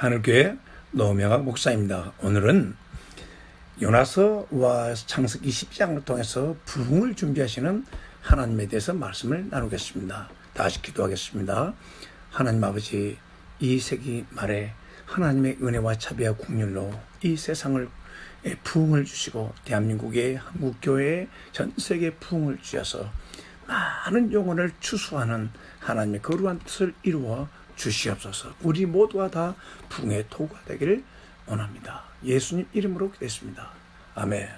하늘교회 노명학 목사입니다. 오늘은 요나서와 창세기 20장을 통해서 부흥을 준비하시는 하나님에 대해서 말씀을 나누겠습니다. 다시 기도하겠습니다. 하나님 아버지, 이 세기 말에 하나님의 은혜와 자비와 긍휼로 이 세상을 부흥을 주시고 대한민국의 한국교회에 전 세계 부흥을 주셔서 많은 영혼을 추수하는 하나님의 거룩한 뜻을 이루어 주시옵소서. 우리 모두가 다 부흥의 도구가 되기를 원합니다. 예수님 이름으로 기도했습니다. 아멘.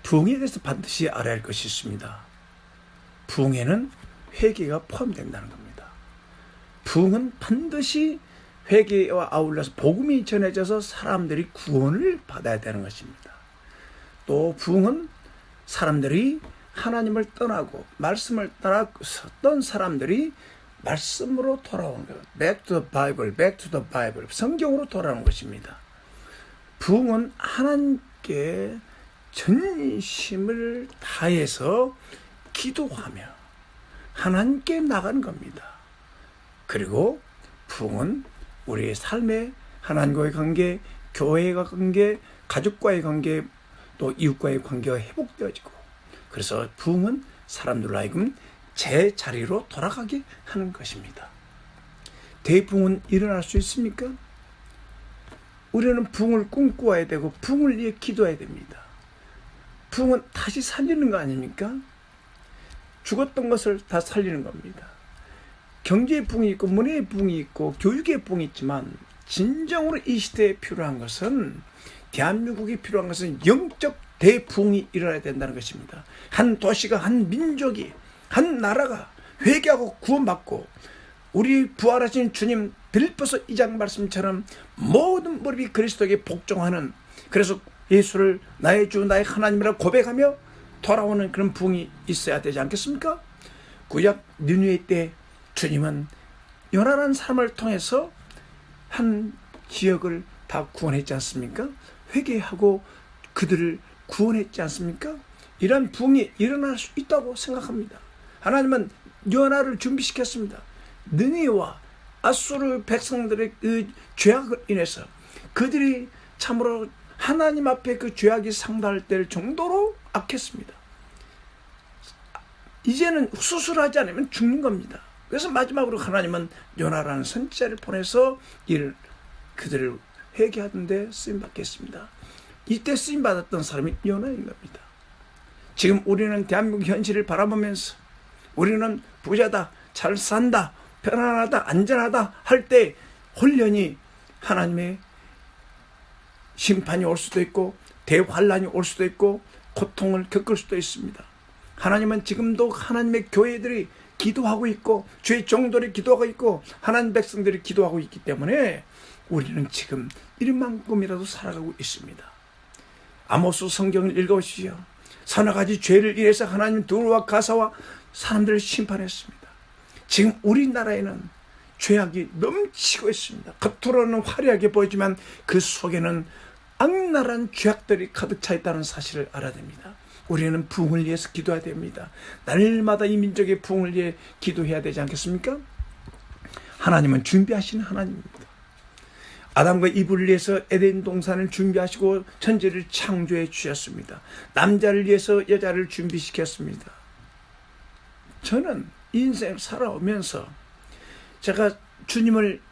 부흥에 대해서 반드시 알아야 할 것이 있습니다. 부흥에는 회개가 포함된다는 겁니다. 부흥은 반드시 회개와 아울러서 복음이 전해져서 사람들이 구원을 받아야 되는 것입니다. 또 부흥은 사람들이 하나님을 떠나고 말씀을 떠났던 사람들이 말씀으로 돌아오는 것. Back to the Bible, back to the Bible. 성경으로 돌아오는 것입니다. 부흥은 하나님께 전심을 다해서 기도하며 하나님께 나가는 겁니다. 그리고 부흥은 우리의 삶에 하나님과의 관계, 교회와 관계, 가족과의 관계, 또 이웃과의 관계가 회복되어지고, 그래서 부흥은 사람들로 하여금 제 자리로 돌아가게 하는 것입니다. 대부흥은 일어날 수 있습니까? 우리는 부흥을 꿈꾸어야 되고 부흥을 위해 기도해야 됩니다. 부흥은 다시 살리는 거 아닙니까? 죽었던 것을 다 살리는 겁니다. 경제의 부흥이 있고 문화의 부흥이 있고 교육의 부흥이 있지만 진정으로 이 시대에 필요한 것은, 대한민국이 필요한 것은 영적 대부흥이 일어나야 된다는 것입니다. 한 도시가, 한 민족이, 한 나라가 회개하고 구원받고 우리 부활하신 주님 빌립보서 2장 말씀처럼 모든 무릎이 그리스도에게 복종하는, 그래서 예수를 나의 주 나의 하나님이라고 고백하며 돌아오는 그런 부흥이 있어야 되지 않겠습니까? 구약 느느웨 때 주님은 요나라는 사람을 통해서 한 지역을 다 구원했지 않습니까? 회개하고 그들을 구원했지 않습니까? 이런 부흥이 일어날 수 있다고 생각합니다. 하나님은 요나를 준비시켰습니다. 느니와 아수르 백성들의 그 죄악을 인해서 그들이 참으로 하나님 앞에 그 죄악이 상달할 때 정도로 악했습니다. 이제는 수술하지 않으면 죽는 겁니다. 그래서 마지막으로 하나님은 요나라는 선지자를 보내서 그들을 회개하는 데 쓰임받겠습니다. 이때 쓰임받았던 사람이 요나인 겁니다. 지금 우리는 대한민국 현실을 바라보면서 우리는 부자다, 잘 산다, 편안하다, 안전하다 할 때 홀연히 하나님의 심판이 올 수도 있고 대환란이 올 수도 있고 고통을 겪을 수도 있습니다. 하나님은 지금도 하나님의 교회들이 기도하고 있고 주의 종들이 기도하고 있고 하나님 백성들이 기도하고 있기 때문에 우리는 지금 이만큼이라도 살아가고 있습니다. 아모스 성경을 읽어보시죠. 서너 가지 죄를 인해서 하나님 둘과 가사와 사람들을 심판했습니다. 지금 우리나라에는 죄악이 넘치고 있습니다. 겉으로는 화려하게 보이지만 그 속에는 악랄한 죄악들이 가득 차 있다는 사실을 알아야 됩니다. 우리는 부흥을 위해서 기도해야 됩니다. 날마다 이 민족의 부흥을 위해 기도해야 되지 않겠습니까? 하나님은 준비하시는 하나님입니다. 아담과 이브를 위해서 에덴 동산을 준비하시고 천지를 창조해 주셨습니다. 남자를 위해서 여자를 준비시켰습니다. 저는 인생 살아오면서 제가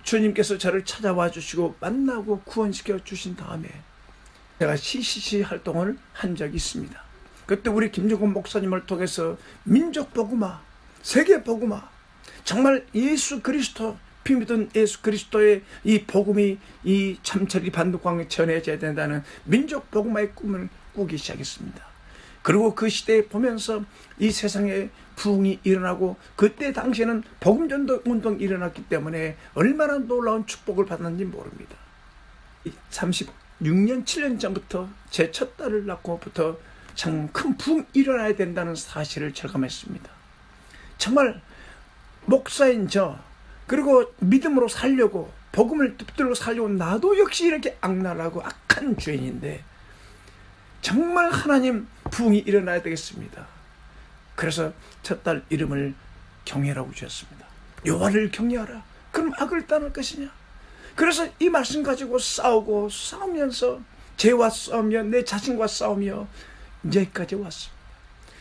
주님께서 저를 찾아와 주시고 만나고 구원시켜 주신 다음에 제가 CCC 활동을 한 적이 있습니다. 그때 우리 김종건 목사님을 통해서 민족 복음화, 세계 복음화, 정말 예수 그리스도, 피 묻은 예수 그리스도의 이 복음이 이 참철이 반독광에 전해져야 된다는 민족 복음화의 꿈을 꾸기 시작했습니다. 그리고 그 시대에 보면서 이 세상에 부흥이 일어나고, 그때 당시에는 복음전도 운동이 일어났기 때문에 얼마나 놀라운 축복을 받았는지 모릅니다. 36년, 7년 전부터 제 첫 딸을 낳고부터 참 큰 부흥이 일어나야 된다는 사실을 절감했습니다. 정말 목사인 저, 그리고 믿음으로 살려고 복음을 붙들고 살려고 나도 역시 이렇게 악랄하고 악한 죄인인데 정말 하나님 부흥이 일어나야 되겠습니다. 그래서 첫 딸 이름을 경혜라고 지었습니다. 여호와를 경외하라. 그럼 악을 떠날 것이냐? 그래서 이 말씀 가지고 싸우면서 죄와 싸우며 내 자신과 싸우며 이제까지 왔습니다.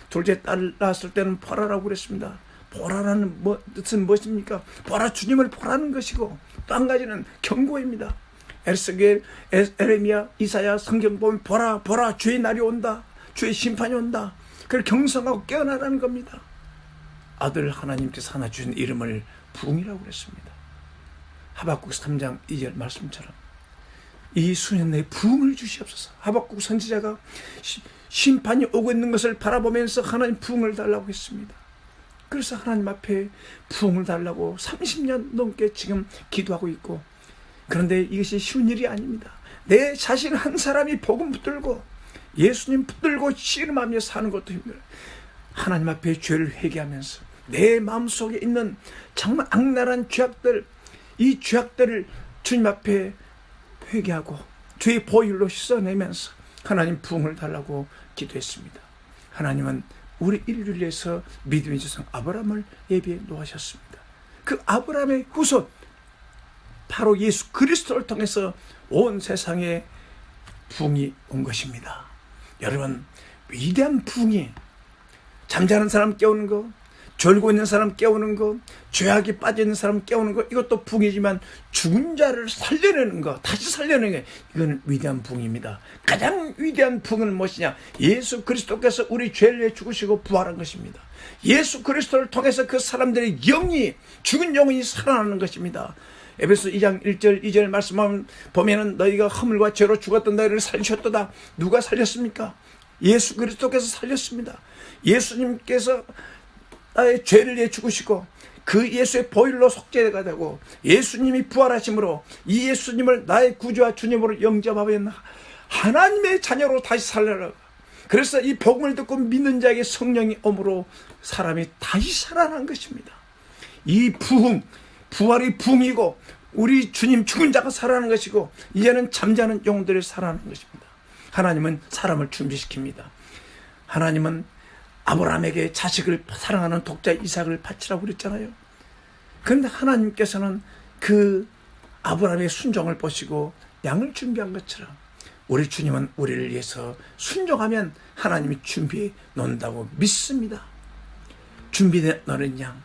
둘째 딸 낳았을 때는 보라라고 그랬습니다. 보라라는 뜻은 무엇입니까? 보라, 주님을 보라는 것이고, 또 한 가지는 경고입니다. 에스겔, 에레미야, 이사야 성경 보면 보라, 보라, 주의 날이 온다. 주의 심판이 온다. 그걸 경성하고 깨어나라는 겁니다. 아들 하나님께서 하나 주신 이름을 부흥이라고 그랬습니다. 하박국 3장 2절 말씀처럼 이 수년 내에 부흥을 주시옵소서. 하박국 선지자가 심판이 오고 있는 것을 바라보면서 하나님 부흥을 달라고 했습니다. 그래서 하나님 앞에 부흥을 달라고 30년 넘게 지금 기도하고 있고, 그런데 이것이 쉬운 일이 아닙니다. 내 자신 한 사람이 복음 붙들고 예수님 붙들고 씨름하며 사는 것도 힘들어요. 하나님 앞에 죄를 회개하면서 내 마음속에 있는 정말 악랄한 죄악들, 이 죄악들을 주님 앞에 회개하고 주의 보혈로 씻어내면서 하나님 부흥을 달라고 기도했습니다. 하나님은 우리 인류를 위해서 믿음의 조상 아브라함을 예비해 놓으셨습니다. 그 아브라함의 후손 바로 예수 그리스도를 통해서 온 세상에 부흥이 온 것입니다. 여러분, 위대한 부흥이 잠자는 사람 깨우는 거, 졸고 있는 사람 깨우는 거, 죄악에 빠져 있는 사람 깨우는 거, 이것도 부흥이지만 죽은 자를 살려내는 거, 다시 살려내는 게 이거는 위대한 부흥입니다. 가장 위대한 부흥은 무엇이냐? 예수 그리스도께서 우리 죄를 위해 죽으시고 부활한 것입니다. 예수 그리스도를 통해서 그 사람들의 영이, 죽은 영혼이 살아나는 것입니다. 에베소 2장 1절 2절 말씀하면 보면은 너희가 허물과 죄로 죽었던 너희를 살리셨도다. 누가 살렸습니까? 예수 그리스도께서 살렸습니다. 예수님께서 나의 죄를 위해 죽으시고 그 예수의 보혈로 속죄가 되고 예수님이 부활하심으로 이 예수님을 나의 구주와 주님으로 영접하면 하나님의 자녀로 다시 살려라. 그래서 이 복음을 듣고 믿는 자에게 성령이 오므로 사람이 다시 살아난 것입니다. 이 부흥, 부활이 부흥이고 우리 주님 죽은 자가 살아나는 것이고 이제는 잠자는 영혼들이 살아나는 것입니다. 하나님은 사람을 준비시킵니다. 하나님은 아브라함에게 자식을 사랑하는 독자 이삭을 바치라고 그랬잖아요. 그런데 하나님께서는 그 아브라함의 순종을 보시고 양을 준비한 것처럼 우리 주님은 우리를 위해서 순종하면 하나님이 준비해 놓는다고 믿습니다. 준비된 너는 양,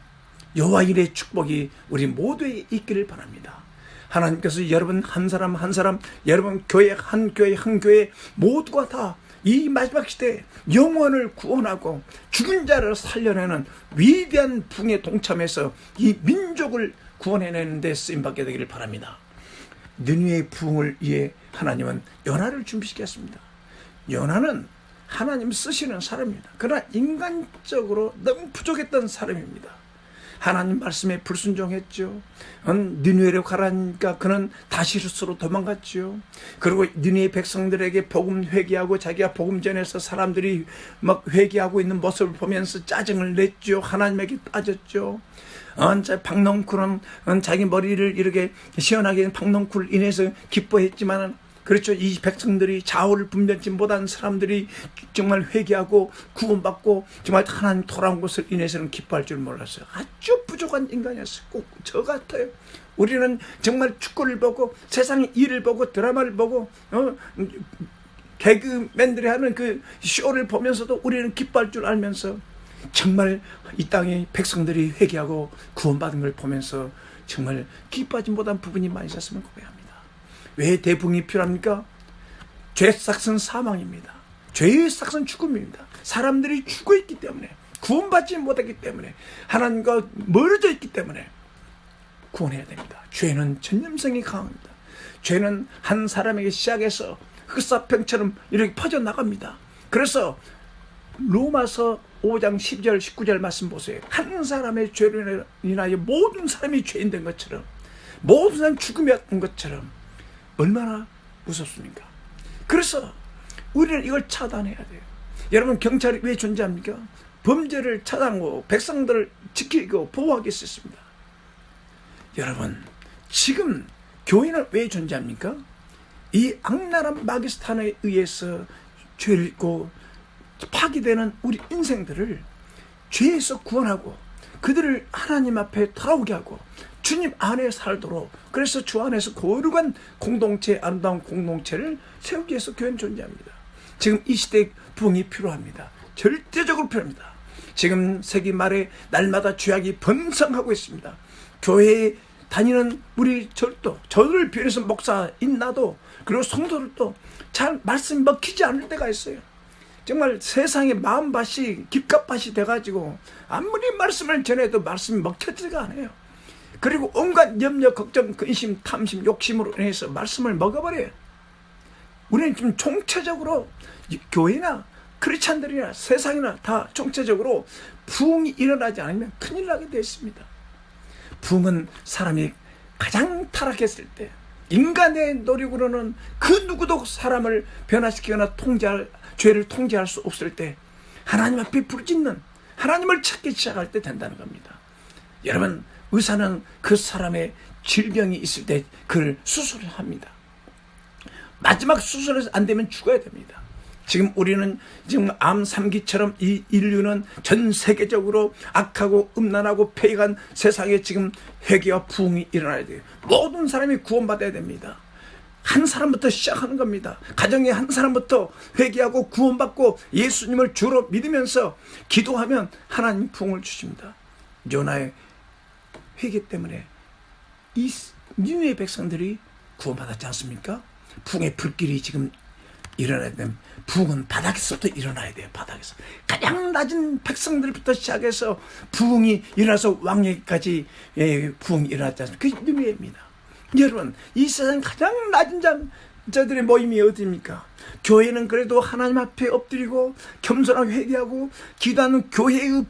여호와 일의 축복이 우리 모두에 있기를 바랍니다. 하나님께서 여러분 한 사람 한 사람, 여러분 교회 한 교회 모두가 다 이 마지막 시대에 영혼을 구원하고 죽은 자를 살려내는 위대한 부흥에 동참해서 이 민족을 구원해내는 데 쓰임받게 되기를 바랍니다. 느니웨의 부흥을 위해 하나님은 요나를 준비시켰습니다. 요나는 하나님 쓰시는 사람입니다. 그러나 인간적으로 너무 부족했던 사람입니다. 하나님 말씀에 불순종했죠. 니느웨로 가라니까 그는 다시루스로 도망갔죠. 그리고 니느웨 백성들에게 복음 회개하고 자기가 복음 전해서 사람들이 막 회개하고 있는 모습을 보면서 짜증을 냈죠. 하나님에게 따졌죠. 박농쿨은 자기 머리를 이렇게 시원하게 박농쿨을 인해서 기뻐했지만 그렇죠. 이 백성들이 좌우를 분별치 못한 사람들이 정말 회개하고 구원받고 정말 하나님 돌아온 것을 인해서는 기뻐할 줄 몰랐어요. 아주 부족한 인간이었어요. 꼭 저 같아요. 우리는 정말 축구를 보고 세상의 일을 보고 드라마를 보고 개그맨들이 하는 그 쇼를 보면서도 우리는 기뻐할 줄 알면서 정말 이 땅의 백성들이 회개하고 구원받은 걸 보면서 정말 기뻐하지 못한 부분이 많이 있었으면 고백합니다. 왜 대붕이 필요합니까? 죄 삭은 사망입니다. 죄의 삭은 죽음입니다. 사람들이 죽어있기 때문에, 구원받지 못했기 때문에, 하나님과 멀어져 있기 때문에 구원해야 됩니다. 죄는 전염성이 강합니다. 죄는 한 사람에게 시작해서 흑사병처럼 이렇게 퍼져나갑니다. 그래서 로마서 5장 10절 19절 말씀 보세요. 한 사람의 죄로 인하여 모든 사람이 죄인 된 것처럼, 모든 사람이 죽음이 왔던 것처럼 얼마나 무섭습니까? 그래서 우리는 이걸 차단해야 돼요. 여러분, 경찰이 왜 존재합니까? 범죄를 차단하고 백성들을 지키고 보호하기 위해서입니다. 여러분, 지금 교회는 왜 존재합니까? 이 악랄한 마귀스탄에 의해서 죄를 짓고 파괴되는 우리 인생들을 죄에서 구원하고 그들을 하나님 앞에 돌아오게 하고 주님 안에 살도록, 그래서 주 안에서 거룩한 공동체, 아름다운 공동체를 세우기 위해서 교회는 존재합니다. 지금 이 시대에 부흥이 필요합니다. 절대적으로 필요합니다. 지금 세기 말에 날마다 죄악이 번성하고 있습니다. 교회에 다니는 우리 저를 비롯해서 목사인 나도, 그리고 성도들도 잘 말씀이 먹히지 않을 때가 있어요. 정말 세상의 마음밭이 깁갑밭이 돼가지고 아무리 말씀을 전해도 말씀이 먹혀지지가 않아요. 그리고 온갖 염려, 걱정, 근심, 탐심, 욕심으로 인해서 말씀을 먹어버려요. 우리는 지금 총체적으로 교회나 크리스찬들이나 세상이나 다 총체적으로 부흥이 일어나지 않으면 큰일 나게 되어 있습니다. 부흥은 사람이 가장 타락했을 때, 인간의 노력으로는 그 누구도 사람을 변화시키거나 죄를 통제할 수 없을 때, 하나님 앞에 부르짖는, 하나님을 찾기 시작할 때 된다는 겁니다. 여러분, 의사는 그 사람의 질병이 있을 때 그를 수술을 합니다. 마지막 수술에서 안 되면 죽어야 됩니다. 지금 우리는 지금 암 3기처럼 이 인류는 전 세계적으로 악하고 음란하고 폐역한 세상에 지금 회개와 부흥이 일어나야 돼요. 모든 사람이 구원받아야 됩니다. 한 사람부터 시작하는 겁니다. 가정의 한 사람부터 회개하고 구원받고 예수님을 주로 믿으면서 기도하면 하나님 부흥을 주십니다. 요나의 회개 때문에 이 니느웨 백성들이 구원받았지 않습니까? 부흥의 불길이 지금 일어나야 됩니다. 부흥은 바닥에서부터 일어나야 돼요. 바닥에서 가장 낮은 백성들부터 시작해서 부흥이 일어나서 왕에까지 부흥이 일어났지 않습니까? 그게 니느웨입니다. 여러분, 이 세상 가장 낮은 자들의 모임이 어디입니까? 교회는 그래도 하나님 앞에 엎드리고 겸손하게 회개하고 기도하는 교회의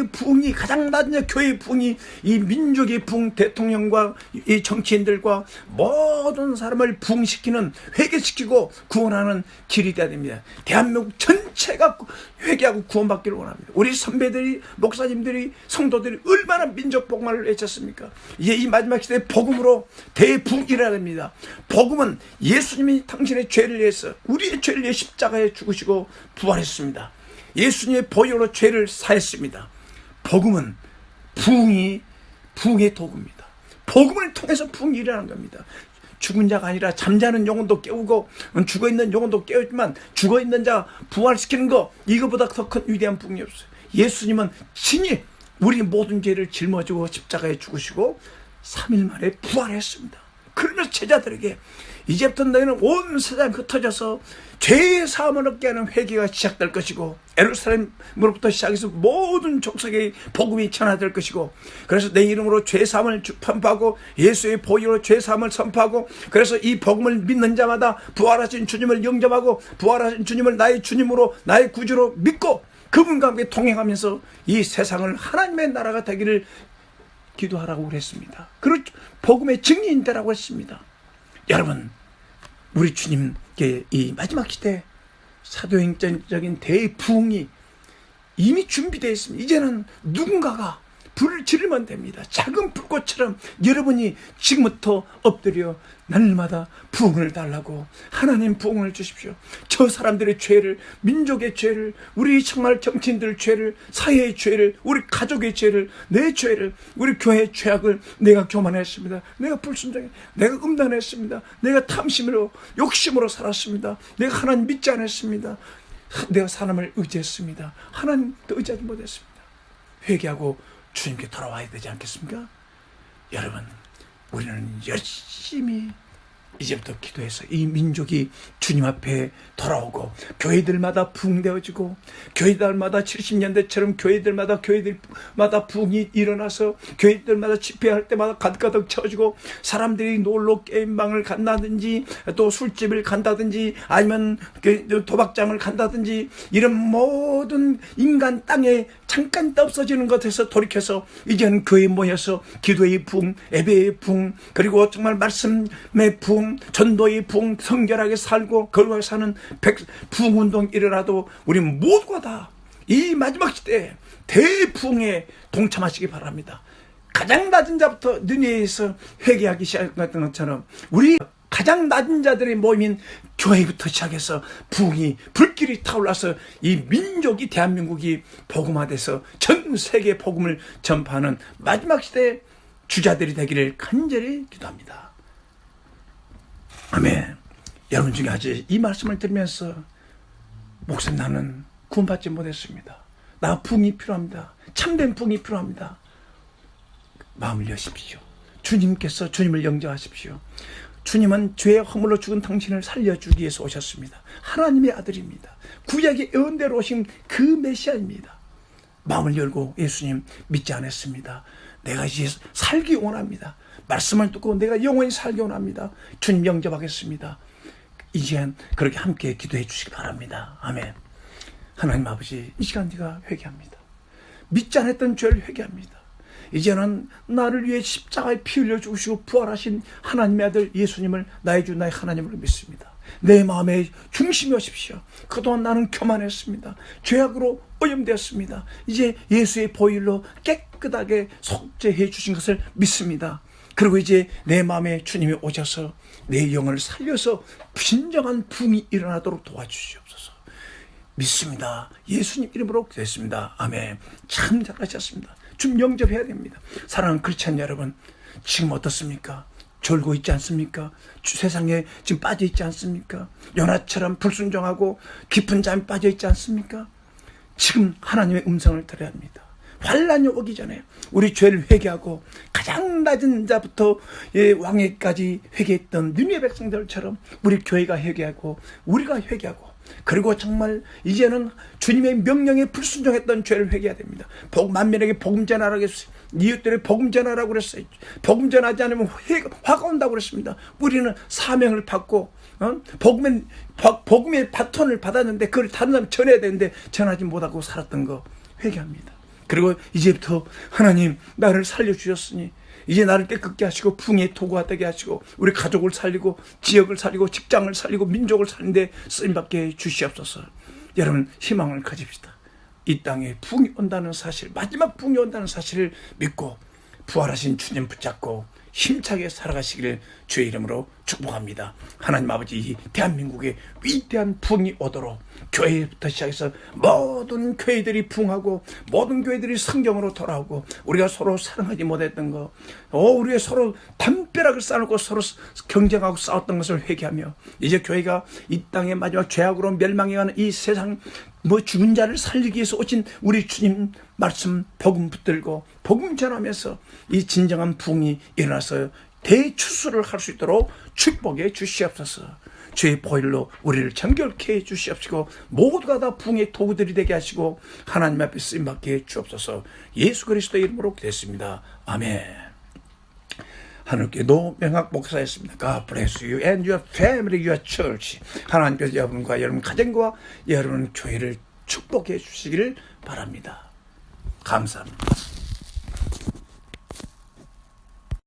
부흥이 가장 낮은 교회의 부흥이 이 민족의 부흥, 대통령과 이 정치인들과 모든 사람을 부흥시키는, 회개시키고 구원하는 길이 돼야 됩니다. 대한민국 전체가 회개하고 구원받기를 원합니다. 우리 선배들이, 목사님들이, 성도들이 얼마나 민족 복만을 외쳤습니까? 이제 이 마지막 시대에 복음으로 대부흥이 일어나야 됩니다. 복음은 예수님이 당신의 죄를 위해서, 우리의 죄를 위해 십자가에 죽으시고 부활했습니다. 예수님의 보혈로 죄를 사했습니다. 복음은 부흥의 도구입니다. 복음을 통해서 부흥이 일어나는 겁니다. 죽은 자가 아니라 잠자는 영혼도 깨우고 죽어있는 영혼도 깨우지만 죽어있는 자 부활시키는 거, 이거보다 더 큰 위대한 부흥이 없어요. 예수님은 친히 우리 모든 죄를 짊어지고 십자가에 죽으시고 3일 만에 부활했습니다. 그러면서 제자들에게 이제부터 너희는 온 세상 흩어져서 죄의 사함을 얻게 하는 회개가 시작될 것이고, 예루살렘으로부터 시작해서 모든 족속의 복음이 전하될 것이고, 그래서 내 이름으로 죄 사함을 선포하고 예수의 보혈로 죄 사함을 선포하고, 그래서 이 복음을 믿는 자마다 부활하신 주님을 영접하고 부활하신 주님을 나의 주님으로, 나의 구주로 믿고 그분과 함께 동행하면서 이 세상을 하나님의 나라가 되기를 기도하라고 그랬습니다. 그리고 복음의 증인이 되라고 했습니다. 여러분, 우리 주님께 이 마지막 시대 사도행전적인 대부흥이 이미 준비되어 있습니다. 이제는 누군가가 불을 지르면 됩니다. 작은 불꽃처럼 여러분이 지금부터 엎드려 날마다 부흥을 달라고, 하나님 부흥을 주십시오. 저 사람들의 죄를, 민족의 죄를, 우리 정말 정치인들 죄를, 사회의 죄를, 우리 가족의 죄를, 내 죄를, 우리 교회의 죄악을 내가 교만했습니다. 내가 불순종해, 내가 음란했습니다. 내가 탐심으로, 욕심으로 살았습니다. 내가 하나님 믿지 않았습니다. 내가 사람을 의지했습니다. 하나님도 의지하지 못했습니다. 회개하고 주님께 돌아와야 되지 않겠습니까? 여러분, 우리는 열심히 이제부터 기도해서 이 민족이 주님 앞에 돌아오고, 교회들마다 부흥되어지고, 교회들마다 70년대처럼 교회들마다 부흥이 일어나서 교회들마다 집회할 때마다 가득가득 채워지고, 사람들이 놀러 게임방을 간다든지 또 술집을 간다든지 아니면 도박장을 간다든지, 이런 모든 인간 땅에 잠깐 없어지는 것에서 돌이켜서 이제는 교회에 모여서 기도의 부흥, 예배의 부흥, 그리고 정말 말씀의 부흥, 전도의 부흥, 성결하게 살고 거룩하게 사는 부흥운동 일어나도 우리 모두가 다 이 마지막 시대에 대부흥에 동참하시기 바랍니다. 가장 낮은 자부터 니느웨에서 회개하기 시작했던 것처럼 우리 가장 낮은 자들의 모임인 교회부터 시작해서 부흥이 불길이 타올라서 이 민족이 대한민국이 복음화돼서 전 세계 복음을 전파하는 마지막 시대의 주자들이 되기를 간절히 기도합니다. 아멘. 여러분 중에 아직 이 말씀을 들으면서 목사님 나는 구원받지 못했습니다. 나 부흥이 필요합니다. 참된 부흥이 필요합니다. 마음을 여십시오. 주님께서 주님을 영접하십시오. 주님은 죄의 허물로 죽은 당신을 살려주기 위해서 오셨습니다. 하나님의 아들입니다. 구약의 예언대로 오신 그 메시아입니다. 마음을 열고 예수님 믿지 않았습니다. 내가 이제 살기 원합니다. 말씀을 듣고 내가 영원히 살기 원합니다. 주님 영접하겠습니다. 이제 그렇게 함께 기도해 주시기 바랍니다. 아멘. 하나님 아버지, 이 시간 네가 회개합니다. 믿지 않았던 죄를 회개합니다. 이제는 나를 위해 십자가에 피 흘려 주시고 부활하신 하나님의 아들 예수님을 나의 주 나의 하나님으로 믿습니다. 내 마음에 중심이 오십시오. 그동안 나는 교만했습니다. 죄악으로 오염되었습니다. 이제 예수의 보혈로 깨끗하게 속죄해 주신 것을 믿습니다. 그리고 이제 내 마음에 주님이 오셔서 내 영혼을 살려서 진정한 부흥이 일어나도록 도와주시옵소서. 믿습니다. 예수님 이름으로 기도했습니다. 아멘. 참 잘하셨습니다. 좀 영접해야 됩니다. 사랑하는 크리스찬 여러분, 지금 어떻습니까? 졸고 있지 않습니까? 세상에 지금 빠져 있지 않습니까? 요나처럼 불순종하고 깊은 잠에 빠져 있지 않습니까? 지금 하나님의 음성을 들어야 합니다. 환란이 오기 전에 우리 죄를 회개하고 가장 낮은 자부터 왕에까지 회개했던 니느웨 백성들처럼 우리 교회가 회개하고 우리가 회개하고, 그리고 정말 이제는 주님의 명령에 불순종했던 죄를 회개해야 됩니다. 만민에게 복음 전하라고 했어요. 이웃들에게 복음 전하라고 그랬어요. 복음 전하지 않으면 화가 온다고 그랬습니다. 우리는 사명을 받고 복음의 바톤을 받았는데 그걸 다른 사람 전해야 되는데 전하지 못하고 살았던 거 회개합니다. 그리고 이제부터 하나님 나를 살려주셨으니 이제 나를 깨끗게 하시고 부흥의 도구가 되게 하시고 우리 가족을 살리고 지역을 살리고 직장을 살리고 민족을 살리는데 쓰임받게 주시옵소서. 여러분 희망을 가집시다. 이 땅에 부흥이 온다는 사실, 마지막 부흥이 온다는 사실을 믿고 부활하신 주님 붙잡고 힘차게 살아가시기를 주의 이름으로 축복합니다. 하나님 아버지, 이 대한민국에 위대한 부흥이 오도록 교회부터 시작해서 모든 교회들이 부흥하고 모든 교회들이 성경으로 돌아오고 우리가 서로 사랑하지 못했던 거, 우리가 서로 담벼락을 쌓아놓고 서로 경쟁하고 싸웠던 것을 회개하며 이제 교회가 이 땅의 마지막 죄악으로 멸망해가는 이 세상 죽은 자를 살리기 위해서 오신 우리 주님 말씀 복음 붙들고 복음 전하면서 이 진정한 부흥이 일어나서 대추수를 할 수 있도록 축복해 주시옵소서. 주의 보혈로 우리를 정결케 해 주시옵시고 모두가 다 부흥의 도구들이 되게 하시고 하나님 앞에 쓰임받게 해 주옵소서. 예수 그리스도의 이름으로 기도했습니다. 아멘. 하늘께 노명학 목사였습니다. God bless you and your family, your church. 하나님께서 여러분과 여러분 가정과 여러분 교회를 축복해 주시기를 바랍니다. 감사합니다.